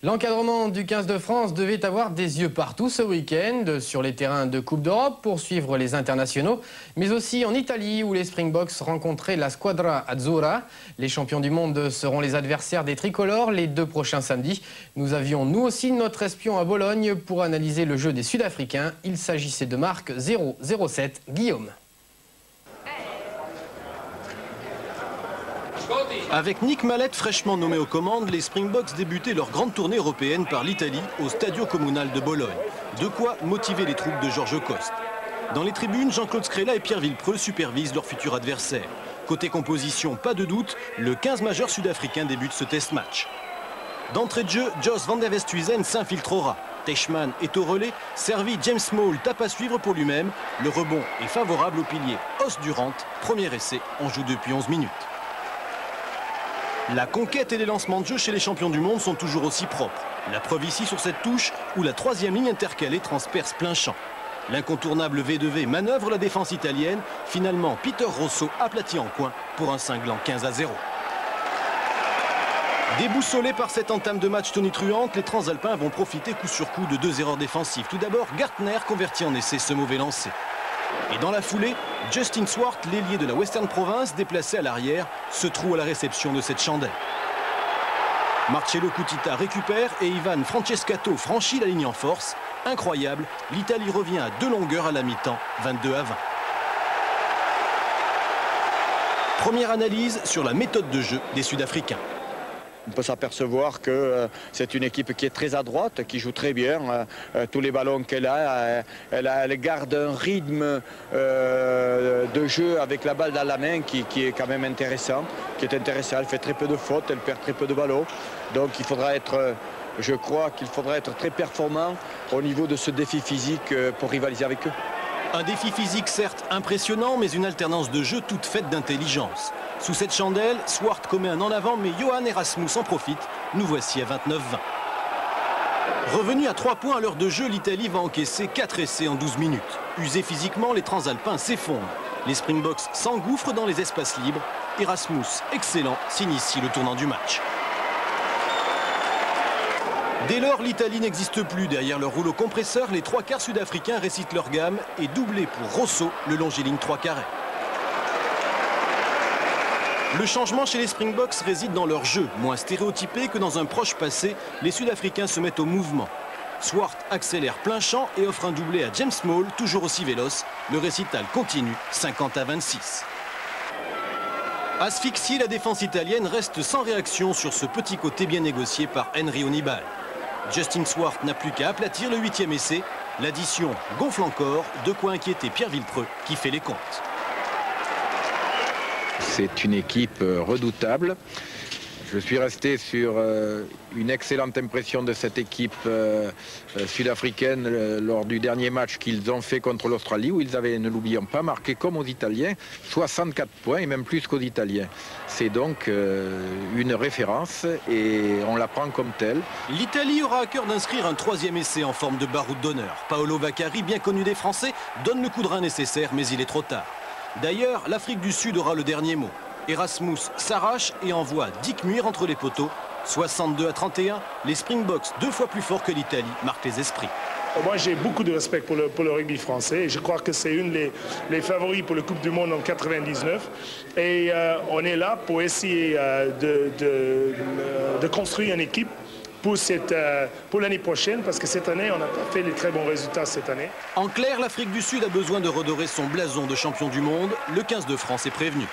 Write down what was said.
L'encadrement du 15 de France devait avoir des yeux partout ce week-end, sur les terrains de Coupe d'Europe pour suivre les internationaux, mais aussi en Italie où les Springboks rencontraient la Squadra Azzurra. Les champions du monde seront les adversaires des tricolores les 2 prochains samedis. Nous avions nous aussi notre espion à Bologne pour analyser le jeu des Sud-Africains. Il s'agissait de Marc 007 Guillaume. Avec Nick Mallette fraîchement nommé aux commandes, les Springboks débutaient leur grande tournée européenne par l'Italie au Stadio Comunale de Bologne. De quoi motiver les troupes de Georges Coste. Dans les tribunes, Jean-Claude Scrella et Pierre Villepreux supervisent leur futur adversaire. Côté composition, pas de doute, le 15 majeur sud-africain débute ce test match. D'entrée de jeu, Jos van der Westhuizen s'infiltrera. Teichmann est au relais, servi James Small tape à suivre pour lui-même. Le rebond est favorable au pilier Os Durant. Premier essai, on joue depuis 11 minutes. La conquête et les lancements de jeu chez les champions du monde sont toujours aussi propres. La preuve ici sur cette touche où la 3e ligne intercalée transperce plein champ. L'incontournable V2V manœuvre la défense italienne. Finalement, Peter Rosso aplatit en coin pour un cinglant 15-0. Déboussolés par cette entame de match tonitruante, les Transalpins vont profiter coup sur coup de 2 erreurs défensives. Tout d'abord, Gartner convertit en essai ce mauvais lancer. Et dans la foulée, Justin Swart, l'ailier de la Western Province, déplacé à l'arrière, se trouve à la réception de cette chandelle. Marcello Cutita récupère et Ivan Francescato franchit la ligne en force. Incroyable, l'Italie revient à 2 longueurs à la mi-temps, 22-20. Première analyse sur la méthode de jeu des Sud-Africains. On peut s'apercevoir que c'est une équipe qui est très à droite, qui joue très bien. Tous les ballons qu'elle a, elle garde un rythme de jeu avec la balle dans la main qui est quand même intéressant. Elle fait très peu de fautes, elle perd très peu de ballons. Donc il faudra être, je crois qu'il faudra être très performant au niveau de ce défi physique pour rivaliser avec eux. Un défi physique certes impressionnant, mais une alternance de jeu toute faite d'intelligence. Sous cette chandelle, Swart commet un en avant, mais Johan Erasmus en profite. Nous voici à 29-20. Revenu à 3 points à l'heure de jeu, l'Italie va encaisser 4 essais en 12 minutes. Usés physiquement, les Transalpins s'effondrent. Les Springboks s'engouffrent dans les espaces libres. Erasmus, excellent, signe ici le tournant du match. Dès lors, l'Italie n'existe plus. Derrière leur rouleau compresseur, les 3 quarts sud-africains récitent leur gamme et doublé pour Rosso, le longiligne 3 carrés. Le changement chez les Springboks réside dans leur jeu. Moins stéréotypé que dans un proche passé, les Sud-Africains se mettent au mouvement. Swart accélère plein champ et offre un doublé à James Small, toujours aussi véloce. Le récital continue, 50-26. Asphyxiée, la défense italienne reste sans réaction sur ce petit côté bien négocié par Henry Onibal. Justin Swart n'a plus qu'à aplatir le 8e essai. L'addition gonfle encore, de quoi inquiéter Pierre Villepreux qui fait les comptes. C'est une équipe redoutable. Je suis resté sur une excellente impression de cette équipe sud-africaine lors du dernier match qu'ils ont fait contre l'Australie, où ils avaient, ne l'oublions pas, marqué comme aux Italiens, 64 points et même plus qu'aux Italiens. C'est donc une référence et on la prend comme telle. L'Italie aura à cœur d'inscrire un 3e essai en forme de baroud d'honneur. Paolo Vaccari, bien connu des Français, donne le coup de rein nécessaire, mais il est trop tard. D'ailleurs, l'Afrique du Sud aura le dernier mot. Erasmus s'arrache et envoie Dick Muir entre les poteaux. 62-31, les Springboks, 2 fois plus forts que l'Italie, marquent les esprits. Moi, j'ai beaucoup de respect pour le rugby français. Je crois que c'est une des favoris pour la Coupe du Monde en 99. Et on est là pour essayer de construire une équipe pour l'année prochaine, parce que cette année, on n'a pas fait les très bons résultats cette année. En clair, l'Afrique du Sud a besoin de redorer son blason de champion du monde. Le 15 de France est prévenu.